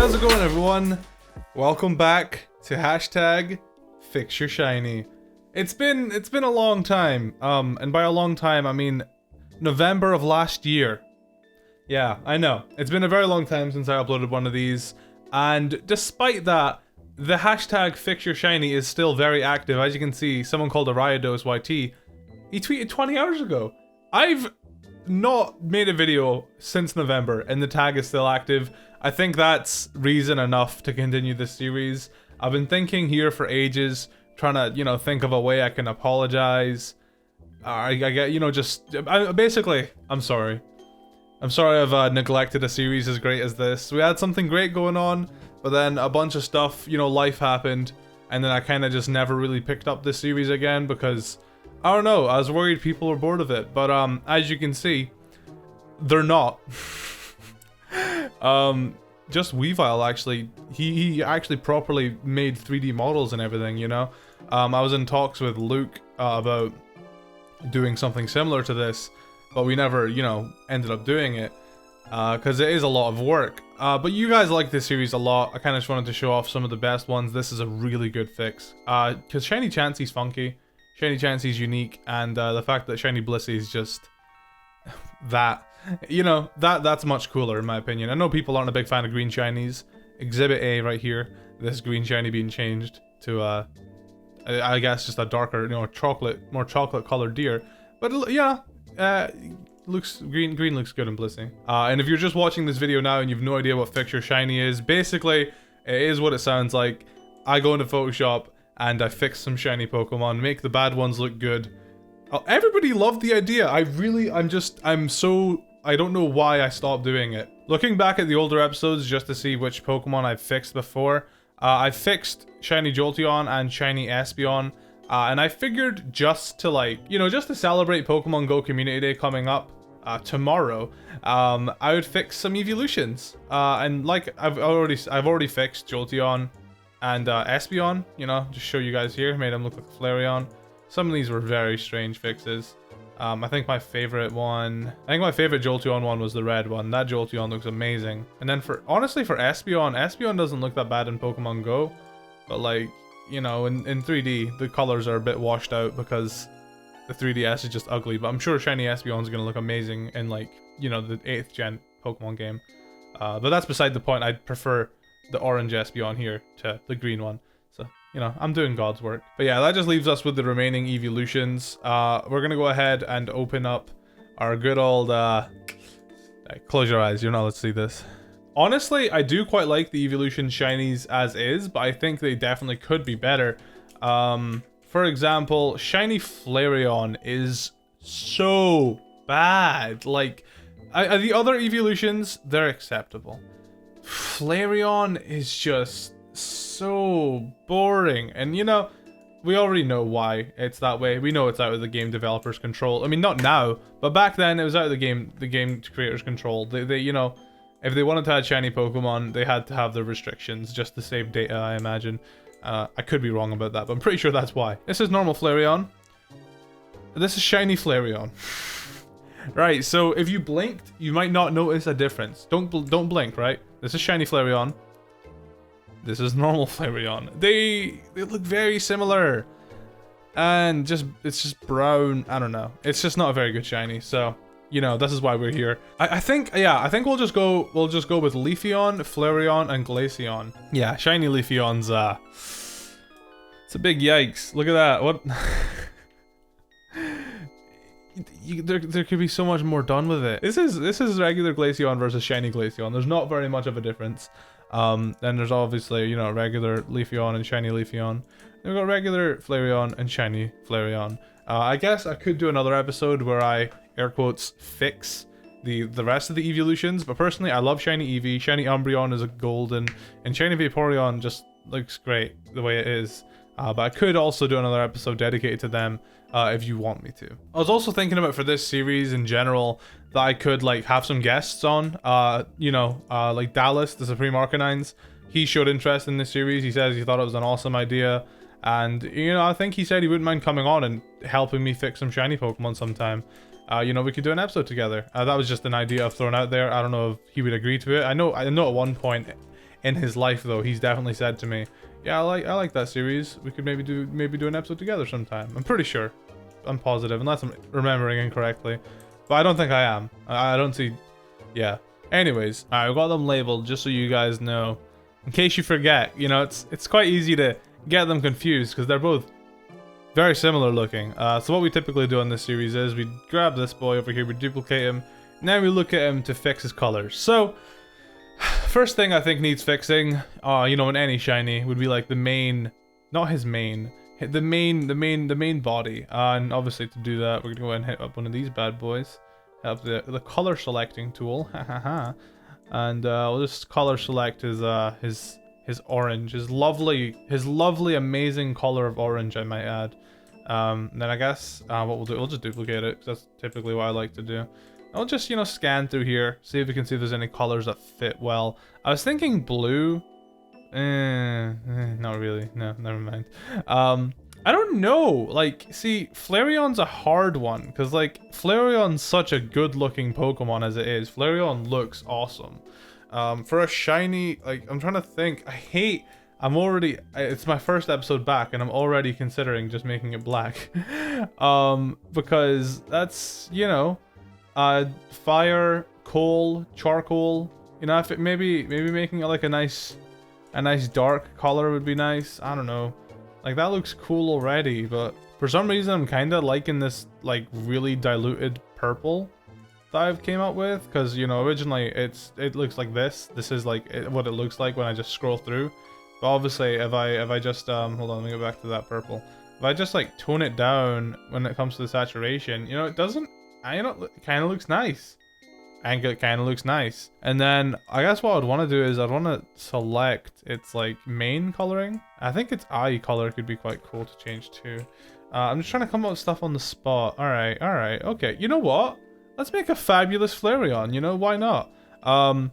how's it going, everyone? Welcome back to hashtag Fix Your Shiny. It's been a long time, and by a long time I mean November of last year. Yeah, I know. It's been a very long time since I uploaded one of these, and despite that, the hashtag Fix Your Shiny is still very active. As you can see, someone called Ariados YT, he tweeted 20 hours ago. I've not made a video since November, and the tag is still active. I think that's reason enough to continue this series. I've been thinking here for ages, trying to, think of a way I can apologize. I get, basically, I'm sorry. I'm sorry I've neglected a series as great as this. We had something great going on, but then a bunch of stuff, life happened, and then I kind of just never really picked up this series again because, I don't know, I was worried people were bored of it. But as you can see, they're not. Just Weavile actually, he actually properly made 3D models and everything, I was in talks with Luke about doing something similar to this, but we never, ended up doing it, because it is a lot of work. But you guys like this series a lot. I kind of just wanted to show off some of the best ones. This is a really good fix, because Shiny Chansey's funky, Shiny Chansey's unique, and the fact that Shiny Blissey is just that. That's much cooler in my opinion. I know people aren't a big fan of green shinies. Exhibit A right here, this green shiny being changed to I guess just a darker, more chocolate colored deer. But yeah, looks green looks good in Blissey. And if you're just watching this video now and you've no idea what Fix Your Shiny is, basically it is what it sounds like. I go into Photoshop and I fix some shiny Pokemon, make the bad ones look good. Everybody loved the idea. I don't know why I stopped doing it. Looking back at the older episodes just to see which Pokemon I've fixed before, I fixed Shiny Jolteon and Shiny Espeon, and I figured just to just to celebrate Pokemon Go Community Day coming up tomorrow, I would fix some Eeveelutions. And I've already fixed Jolteon and Espeon, just show you guys here, made them look like a Flareon. Some of these were very strange fixes. I think my favorite Jolteon one was the red one. That Jolteon looks amazing. And then honestly for Espeon doesn't look that bad in Pokemon Go. But in 3D, the colors are a bit washed out because the 3DS is just ugly. But I'm sure Shiny Espeon is going to look amazing in the 8th gen Pokemon game. But that's beside the point. I'd prefer the orange Espeon here to the green one. So, I'm doing God's work. But yeah, that just leaves us with the remaining Eeveelutions. We're gonna go ahead and open up our good old, close your eyes, let's see this. Honestly, I do quite like the Eeveelution shinies as is, but I think they definitely could be better. For example, Shiny Flareon is so bad. The other Eeveelutions, they're acceptable. Flareon is just so boring, and we already know why it's that way. We know it's out of the game developers' control. I mean, not now, but back then it was out of the game creators' control. They if they wanted to add shiny Pokemon, they had to have their restrictions just to save data, I imagine. I could be wrong about that, but I'm pretty sure that's why. This is normal Flareon. This is Shiny Flareon. Right, so if you blinked, you might not notice a difference. Don't blink, right? This is Shiny Flareon. This is normal Flareon. They look very similar, and it's just brown. I don't know. It's just not a very good shiny. So this is why we're here. I think we'll just go with Leafeon, Flareon, and Glaceon. Yeah, shiny Leafeon's it's a big yikes. Look at that. What? There could be so much more done with it. This is regular Glaceon versus shiny Glaceon. There's not very much of a difference. Then there's obviously, regular Leafeon and shiny Leafeon. Then we've got regular Flareon and shiny Flareon. I guess I could do another episode where I, air quotes, fix the rest of the Eeveelutions, but personally I love shiny Eevee. Shiny Umbreon is a golden, and shiny Vaporeon just looks great the way it is. But I could also do another episode dedicated to them if you want me to. I was also thinking about for this series in general that I could have some guests on, like Dallas, the Supreme Arcanines. He showed interest in this series. He says he thought it was an awesome idea, and I think he said he wouldn't mind coming on and helping me fix some shiny Pokemon sometime. We could do an episode together. That was just an idea I've thrown out there. I don't know if he would agree to it. I know at one point in his life though. He's definitely said to me, yeah, I like that series. We could maybe do an episode together sometime. I'm pretty sure. I'm positive, unless I'm remembering incorrectly. But I don't think I am. I don't see... Yeah. Anyways, alright, we got them labeled just so you guys know. In case you forget, you know, it's quite easy to get them confused because they're both very similar looking. So what we typically do in this series is we grab this boy over here, we duplicate him, and then we look at him to fix his colors. So, first thing I think needs fixing, you know, in any shiny would be like the main, not his main, the main body. And obviously to do that, we're gonna go ahead and hit up one of these bad boys. Have the color selecting tool, and we'll just color select his orange, his lovely amazing color of orange, I might add. Then I guess what we'll do, we'll just duplicate it, 'cause that's typically what I like to do. I'll just, you know, scan through here, see if we can see if there's any colors that fit well. I was thinking blue. Not really. No, never mind. I don't know. Like, see, Flareon's a hard one, because, like, Flareon's such a good-looking Pokemon as it is. Flareon looks awesome. For a shiny, like, I'm trying to think. It's my first episode back, and I'm already considering just making it black. Because that's, you know, fire, coal, charcoal. You know, if it maybe making it like a nice dark color would be nice. I don't know. Like, that looks cool already, but for some reason I'm kind of liking this, like, really diluted purple that I've came up with, because, you know, originally it looks like this. This is like what it looks like when I just scroll through. But obviously, if I just hold on, let me go back to that purple. If I just like tone it down when it comes to the saturation, you know, it doesn't. You know, it kind of looks nice. And it kind of looks nice. And then I guess what I'd want to do is I'd want to select its like main coloring. I think its eye color could be quite cool to change too. I'm just trying to come up with stuff on the spot. All right, okay. You know what? Let's make a fabulous Flareon. You know, why not? I'm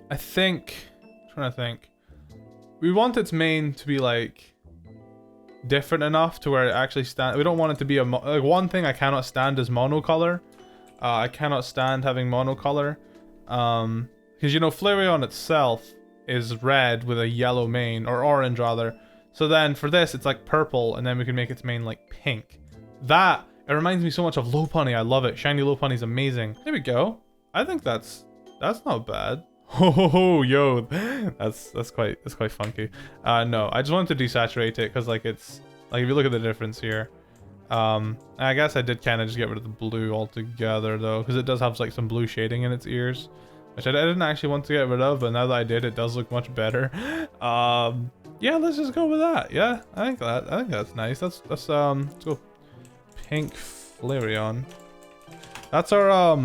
trying to think. We want its main to be like different enough to where it actually stands. We don't want it to be like, one thing I cannot stand is monocolor. I cannot stand having monocolor. Because, you know, Flareon itself is red with a yellow mane, or orange rather. So then for this, it's like purple, and then we can make its mane like pink. It reminds me so much of Lopunny. I love it. Shiny Lopunny's amazing. There we go. I think that's not bad. Oh, yo, that's quite funky. No, I just wanted to desaturate it because like it's like if you look at the difference here. I guess I did kind of just get rid of the blue altogether though, because it does have like some blue shading in its ears, which I didn't actually want to get rid of, but now that I did, it does look much better. Yeah, let's just go with that. Yeah, I think that's nice. Let's go pink Flareon. That's our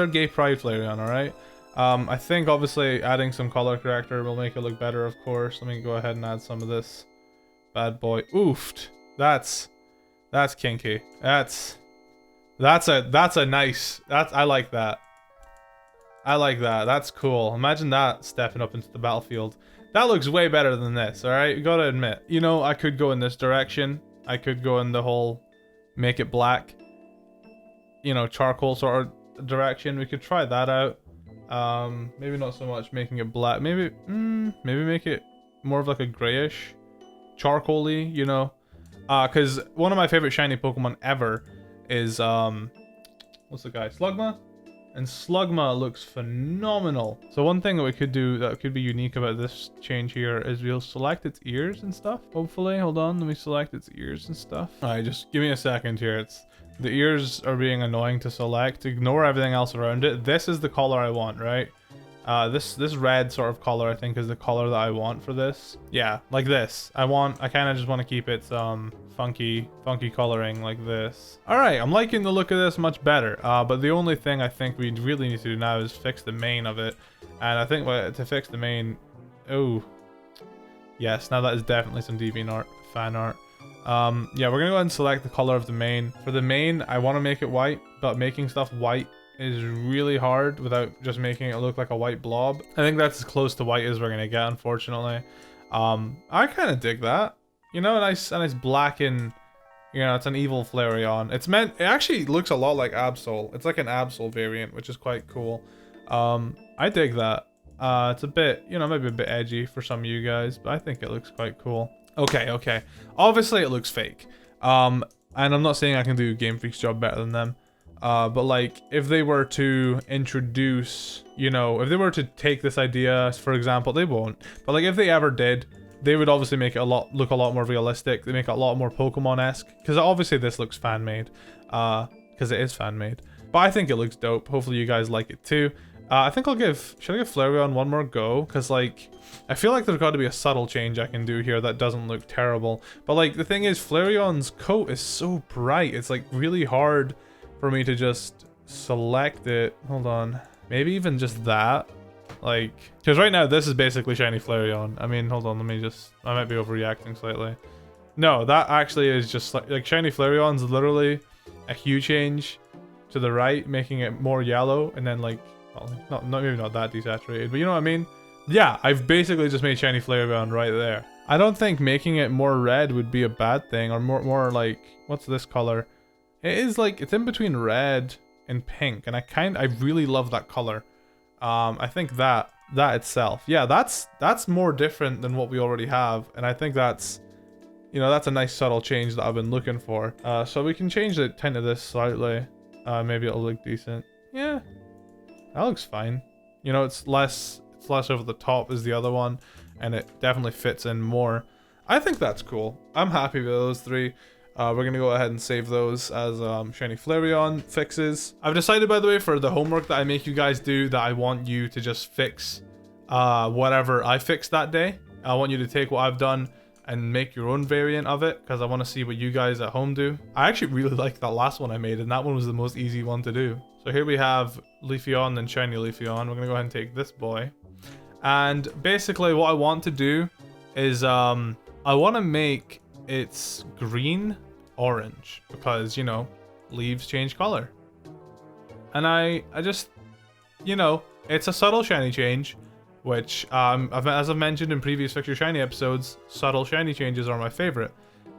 gay pride Flareon, all right. I think obviously adding some color corrector will make it look better, of course. Let me go ahead and add some of this bad boy. Oofed. That's kinky. That's a nice. I like that. I like that. That's cool. Imagine that stepping up into the battlefield. That looks way better than this. All right, you gotta admit. You know, I could go in this direction. I could go in the whole make it black, you know, charcoal sort of direction. We could try that out. Maybe not so much making it black. Maybe make it more of like a grayish, charcoal-y, you know. Because one of my favorite shiny Pokemon ever is, what's the guy? Slugma? And Slugma looks phenomenal. So one thing that we could do that could be unique about this change here is we'll select its ears and stuff, hopefully. Hold on, let me select its ears and stuff. Alright, just give me a second here. The ears are being annoying to select. Ignore everything else around it. This is the color I want, right? This red sort of color I think is the color that I want for this. Yeah, like this. I kind of just want to keep its funky coloring like this. All right, I'm liking the look of this much better. But the only thing I think we really need to do now is fix the mane of it. And I think to fix the mane, oh, yes, now that is definitely some DeviantArt fan art. Yeah, we're gonna go ahead and select the color of the mane. For the mane, I want to make it white, but making stuff white is really hard without just making it look like a white blob. I think that's as close to white as we're gonna get, unfortunately. I kind of dig that. You know, a nice black and, you know, it's an evil Flareon. It actually looks a lot like Absol. It's like an Absol variant, which is quite cool. I dig that. It's a bit, you know, maybe a bit edgy for some of you guys, but I think it looks quite cool. Okay. Obviously, it looks fake. And I'm not saying I can do Game Freak's job better than them. But like, if they were to introduce, you know, if they were to take this idea, for example, they won't. But like, if they ever did, they would obviously make it look a lot more realistic. They make it a lot more Pokemon-esque. Because obviously this looks fan-made. Because it is fan-made. But I think it looks dope. Hopefully you guys like it too. I think should I give Flareon one more go? Because, like, I feel like there's got to be a subtle change I can do here that doesn't look terrible. But, like, the thing is, Flareon's coat is so bright. It's, like, really hard for me to just select it. Hold on. Maybe even just that. Like, because right now, this is basically Shiny Flareon. I mean, hold on. I might be overreacting slightly. No, that actually is just, like Shiny Flareon's literally a hue change to the right, making it more yellow, and then, like, well, maybe not that desaturated, but you know what I mean? Yeah, I've basically just made Shiny Flareon right there. I don't think making it more red would be a bad thing, or more like, what's this color? It is like, it's in between red and pink, and I really love that color. I think that itself, yeah, that's more different than what we already have, and I think that's, you know, that's a nice subtle change that I've been looking for. So we can change the tint of this slightly. Maybe it'll look decent. Yeah. That looks fine. You know, it's less over the top as the other one, and it definitely fits in more. I think that's cool. I'm happy with those three. We're gonna go ahead and save those as Shiny Flareon fixes. I've decided, by the way, for the homework that I make you guys do, that I want you to just fix whatever I fixed that day. I want you to take what I've done and make your own variant of it, because I want to see what you guys at home do. I actually really liked that last one I made, and that one was the most easy one to do. So here we have Leafeon and Shiny Leafeon. We're gonna go ahead and take this boy. And basically what I want to do is I want to make its green orange, because, you know, leaves change color. And I just, you know, it's a subtle shiny change, which as I've mentioned in previous Fix Your Shiny episodes, subtle shiny changes are my favorite.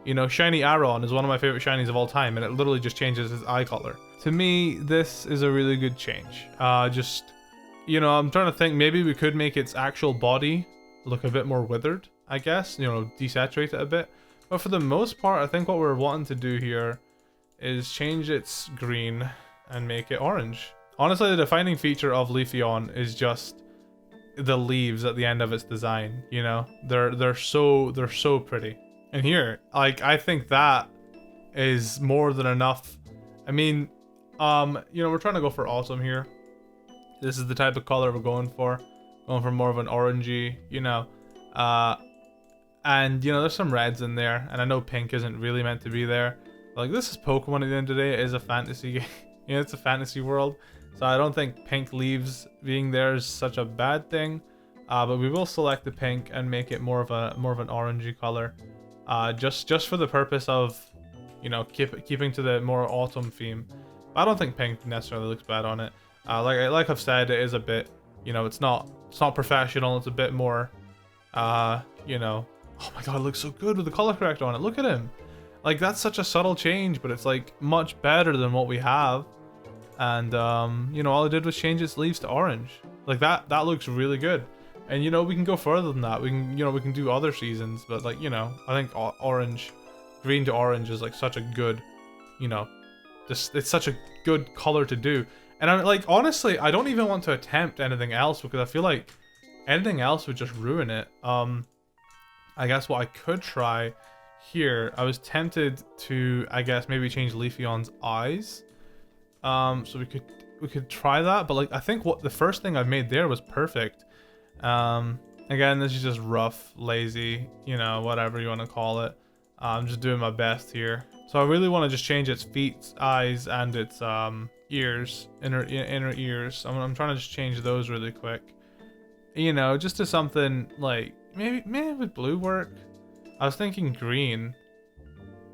You know, Shiny Aron is one of my favorite shinies of all time, and it literally just changes his eye color. To me, this is a really good change. Just, you know, I'm trying to think, maybe we could make its actual body look a bit more withered, I guess. You know, desaturate it a bit. But for the most part, I think what we're wanting to do here is change its green and make it orange. Honestly, the defining feature of Leafeon is just the leaves at the end of its design. You know, they're so pretty. And here, like, I think that is more than enough. I mean, you know, we're trying to go for autumn here. This is the type of color we're going for. Going for more of an orangey, you know. And, you know, there's some reds in there. And I know pink isn't really meant to be there. But, like, this is Pokemon at the end of the day. It is a fantasy game. You know, it's a fantasy world. So I don't think pink leaves being there is such a bad thing. But we will select the pink and make it more of an orangey color. Just for the purpose of, you know, keeping to the more autumn theme. I don't think pink necessarily looks bad on it. Like I've said, it is a bit, you know, it's not professional. It's a bit more, you know. Oh my god, it looks so good with the color corrector on it. Look at him. Like, that's such a subtle change, but it's like much better than what we have. And you know, all I did was change its leaves to orange. Like, that looks really good. And, you know, we can go further than that. We can do other seasons, but, like, you know, I think green to orange is like such a good, you know, it's such a good color to do. And I'm like, honestly, I don't even want to attempt anything else, because I feel like anything else would just ruin it. I guess what I could try here, I was tempted to, I guess, maybe change Leafeon's eyes. So we could try that, but, like, I think the first thing I made there was perfect. Again, this is just rough, lazy, you know, whatever you want to call it. I'm just doing my best here. So I really want to just change its feet, eyes, and its ears, inner ears. I'm trying to just change those really quick. You know, just to something like maybe would blue work? I was thinking green,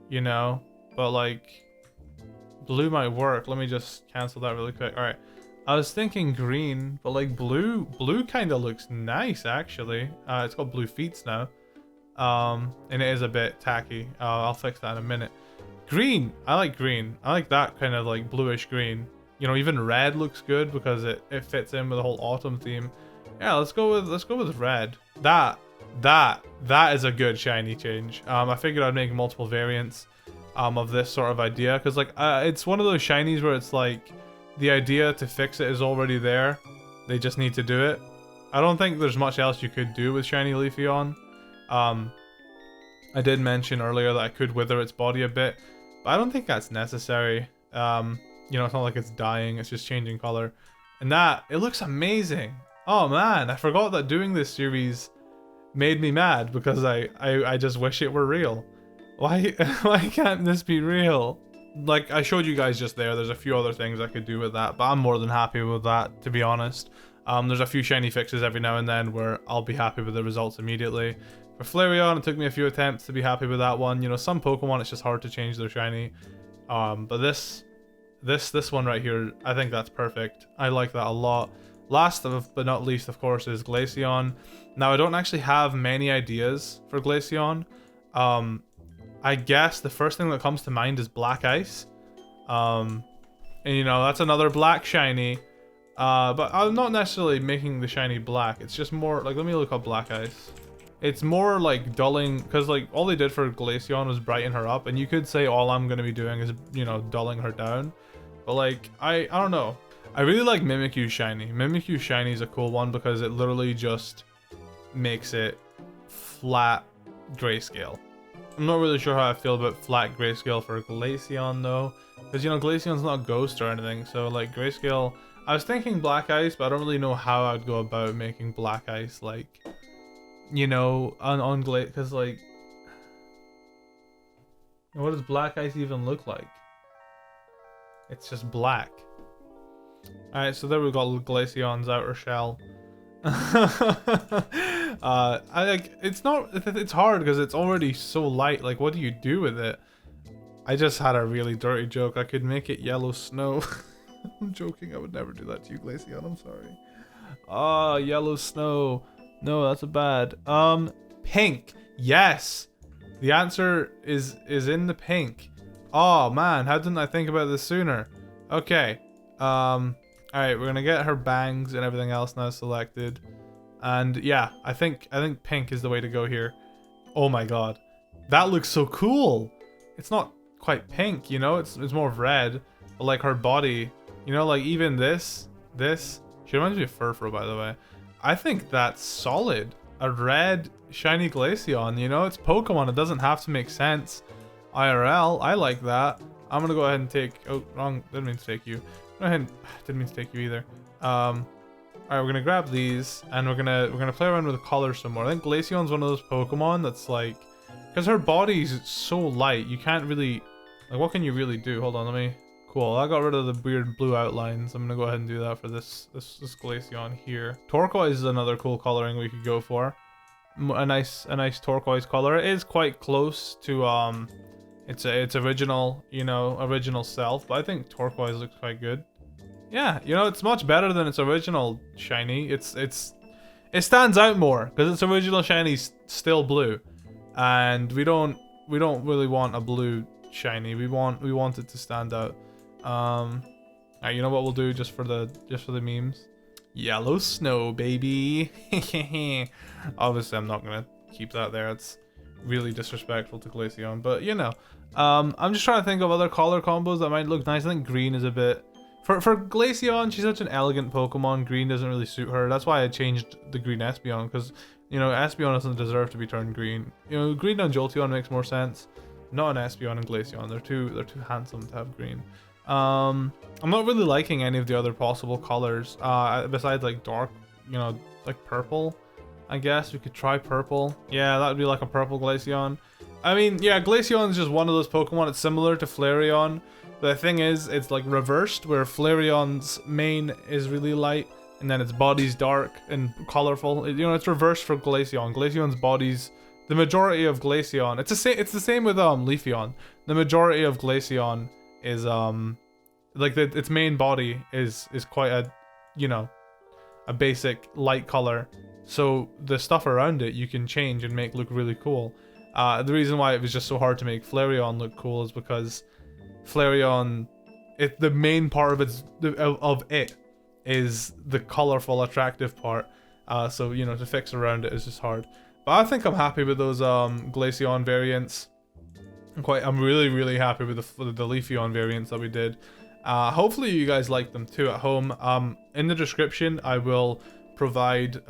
you know, but like blue might work. Let me just cancel that really quick. All right. I was thinking green, but like blue kind of looks nice actually. It's got blue feet now. And it is a bit tacky. I'll fix that in a minute. Green, I like green. I like that kind of like bluish green. You know, even red looks good because it fits in with the whole autumn theme. Yeah, let's go with red. That is a good shiny change. I figured I'd make multiple variants of this sort of idea, because like it's one of those shinies where it's like the idea to fix it is already there. They just need to do it. I don't think there's much else you could do with shiny Leafeon. I did mention earlier that I could wither its body a bit, but I don't think that's necessary. You know, it's not like it's dying, it's just changing color. And that, it looks amazing. Oh man, I forgot that doing this series made me mad because I just wish it were real. Why why can't this be real? Like I showed you guys just there, there's a few other things I could do with that, but I'm more than happy with that, to be honest. There's a few shiny fixes every now and then where I'll be happy with the results immediately. For Flareon, it took me a few attempts to be happy with that one. You know, some Pokemon it's just hard to change their shiny. But this one right here, I think that's perfect. I like that a lot. Last but not least, of course, is Glaceon. Now, I don't actually have many ideas for Glaceon. I guess the first thing that comes to mind is Black Ice. And you know, that's another black shiny. But I'm not necessarily making the shiny black. It's just more like, let me look up Black Ice. It's more like dulling, because like all they did for Glaceon was brighten her up, and you could say all I'm going to be doing is, you know, dulling her down. But like, I don't know. I really like Mimikyu shiny. Mimikyu shiny is a cool one because it literally just makes it flat grayscale. I'm not really sure how I feel about flat grayscale for Glaceon though, because you know Glaceon's not ghost or anything, so like grayscale. I was thinking Black Ice, but I don't really know how I'd go about making Black Ice like, you know, on Glace, because like, what does Black Ice even look like? It's just black. Alright, so there we got Glaceon's outer shell. I like, it's hard because it's already so light. Like, what do you do with it? I just had a really dirty joke. I could make it yellow snow. I'm joking, I would never do that to you, Glaceon, I'm sorry. Ah, yellow snow. No, that's a bad. Pink. Yes. The answer is in the pink. Oh man, how didn't I think about this sooner? Okay. Alright, we're gonna get her bangs and everything else now selected. And yeah, I think pink is the way to go here. Oh my god. That looks so cool. It's not quite pink, you know, it's more red. But like her body, you know, like even this, she reminds me of Furfur, by the way. I think that's solid. A red shiny Glaceon, you know, it's Pokemon, it doesn't have to make sense. IRL, I like that. I'm gonna go ahead and take, oh, wrong, didn't mean to take you. Go ahead, didn't mean to take you either. Alright, we're gonna grab these, and we're gonna play around with the colors some more. I think Glaceon's one of those Pokemon that's like, because her body's so light, you can't really, like, what can you really do? Hold on, let me, cool, I got rid of the weird blue outlines. I'm gonna go ahead and do that for this Glaceon here. Turquoise is another cool coloring we could go for. A nice turquoise color. It is quite close to its original, you know, original self, but I think turquoise looks quite good. Yeah, you know, it's much better than its original shiny. It stands out more because its original shiny's still blue, and we don't really want a blue shiny. We want it to stand out. Alright, you know what we'll do just for the memes? Yellow snow, baby. Obviously, I'm not gonna keep that there. It's really disrespectful to Glaceon, but you know, I'm just trying to think of other color combos that might look nice. I think green is a bit for Glaceon. She's such an elegant Pokemon. Green doesn't really suit her. That's why I changed the green Espeon, because you know Espeon doesn't deserve to be turned green. You know, green on Jolteon makes more sense. Not an Espeon and Glaceon. They're too handsome to have green. I'm not really liking any of the other possible colors. Besides like dark, you know, like purple. I guess we could try purple. Yeah, that would be like a purple Glaceon. I mean, yeah, Glaceon is just one of those Pokemon. It's similar to Flareon. The thing is, it's like reversed, where Flareon's mane is really light, and then its body's dark and colorful. You know, it's reversed for Glaceon. Glaceon's body's, the majority of Glaceon. It's the same with Leafeon. The majority of Glaceon is like its main body is quite a, you know, a basic light color. So the stuff around it you can change and make look really cool. The reason why it was just so hard to make Flareon look cool is because Flareon, the main part of it is the colorful, attractive part. So, you know, to fix around it is just hard. But I think I'm happy with those Glaceon variants. I'm really happy with the Leafeon variants that we did. Hopefully you guys like them too at home. In the description I will provide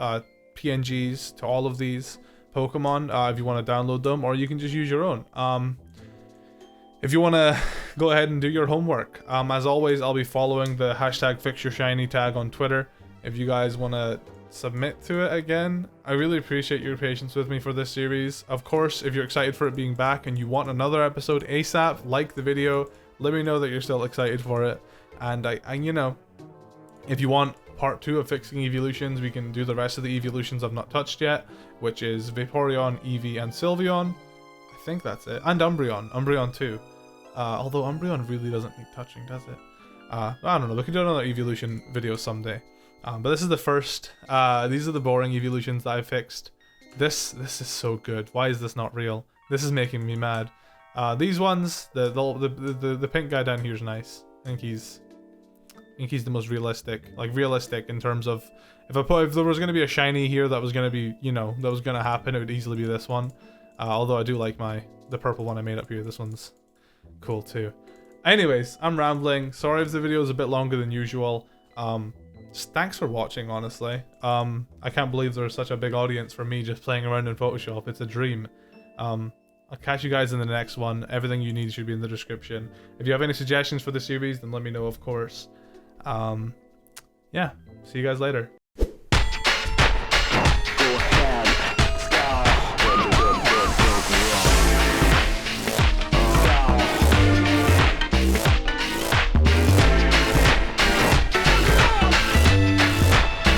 PNGs to all of these Pokemon if you want to download them, or you can just use your own. If you want to go ahead and do your homework. As always, I'll be following the hashtag FixYourShiny tag on Twitter. If you guys want to submit to it again, I really appreciate your patience with me for this series. Of course, if you're excited for it being back and you want another episode ASAP, like the video, let me know that you're still excited for it. And you know, if you want part 2 of fixing Eeveelutions, we can do the rest of the Eeveelutions I've not touched yet, which is Vaporeon, Eevee, and Sylveon. I think that's it. And Umbreon too. Although Umbreon really doesn't need touching, does it? I don't know, we can do another Eeveelution video someday. But this is the first. These are the boring Eeveelutions that I fixed. This is so good. Why is this not real? This is making me mad. These ones, the pink guy down here is nice. I think he's the most realistic. Like realistic in terms of if there was gonna be a shiny here that was gonna be, you know, that was gonna happen, it would easily be this one. Although I do like the purple one I made up here. This one's cool too. Anyways, I'm rambling. Sorry if the video is a bit longer than usual. Just thanks for watching, honestly. I can't believe there's such a big audience for me just playing around in Photoshop. It's a dream. I'll catch you guys in the next one. Everything you need should be in the description. If you have any suggestions for the series, then let me know, of course. Yeah, see you guys later.